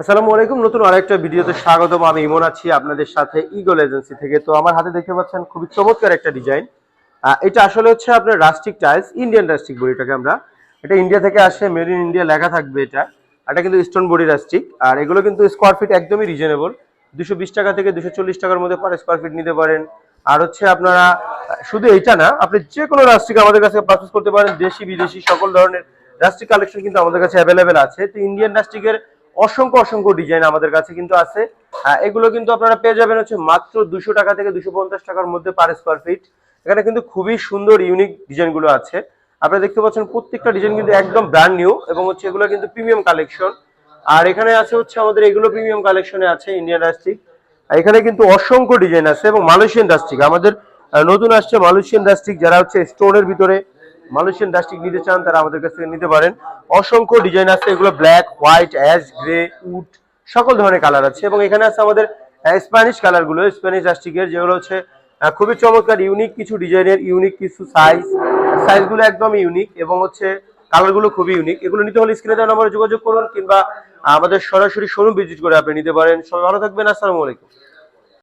আসসালামু আলাইকুম। নতুন আরেকটা ভিডিওতে স্বাগতম। আমি ইমন আছি আপনাদের সাথে ইগল এজেন্সি থেকে। তো আমার হাতে দেখতে পাচ্ছেন খুবই চমৎকার একটা ডিজাইন। এটা আসলে হচ্ছে আপনার rustic tiles, Indian rustic body এটাকে আমরা। এটা ইন্ডিয়া থেকে আসে, মেড ইন ইন্ডিয়া লেখা থাকবে এটা। এটা কিন্তু স্টোন বডি রাস্টিক। আর এগুলো কিন্তু স্কোয়ার ফিট একদমই রিজনেবল। 220 টাকা থেকে 240 টাকার মধ্যে পার স্কোয়ার ফিট নিতে পারেন। আর হচ্ছে আপনারা শুধু এইটা না, আপনি যে কোনো রাস্টিক আমাদের কাছে পারচেজ করতে পারেন। দেশি বিদেশি সকল ধরনের রাস্টিক কালেকশন কিন্তু আমাদের কাছে অ্যাভেলেবেল আছে। তো ইন্ডিয়ান রাস্টিকের অসংখ্য অসংখ্য ডিজাইন আমাদের কাছে কিন্তু আছে। এগুলো কিন্তু আপনারা পেয়ে যাবেন হচ্ছে মাত্র 200 টাকা থেকে 250 টাকার মধ্যে পার স্কোয়ার ফিট। এখানে কিন্তু খুবই সুন্দর ইউনিক ডিজাইনগুলো আছে। আপনারা দেখতে পাচ্ছেন প্রত্যেকটা ডিজাইন কিন্তু একদম ব্র্যান্ড নিউ এবং হচ্ছে এগুলো কিন্তু প্রিমিয়াম কালেকশন। আর এখানে আছে হচ্ছে আমাদের এগুলো প্রিমিয়াম কালেকশনে আছে ইন্ডিয়ান রাস্টিক। এখানে কিন্তু অসংখ্য ডিজাইন আছে এবং মালয়েশিয়ান রাস্টিক আমাদের নতুন আসছে মালয়েশিয়ান রাস্টিক। যারা হচ্ছে স্টোনের ভিতরে মালয়েশিয়ান রাস্টিক নিতে চান তারা আমাদের কাছ থেকে নিতে পারেন। অসংখ্য ডিজাইন আছে, এগুলো black, white, ash, grey, wood সকল ধরনের কালার আছে। এবং এখানে আছে আমাদের স্প্যানিশ কালারগুলো, স্প্যানিশ রাস্টিকের, যেগুলো হচ্ছে খুবই চমৎকার ইউনিক কিছু ডিজাইনের, ইউনিক কিছু সাইজগুলো একদম ইউনিক এবং হচ্ছে কালারগুলো খুবই ইউনিক। এগুলো নিতে হলে স্ক্রিনে দেওয়া নম্বরে যোগাযোগ করুন কিংবা আমাদের সরাসরি শোরুম ভিজিট করে আপনি নিতে পারেন। সবাই ভালো থাকবেন। আসসালামু আলাইকুম।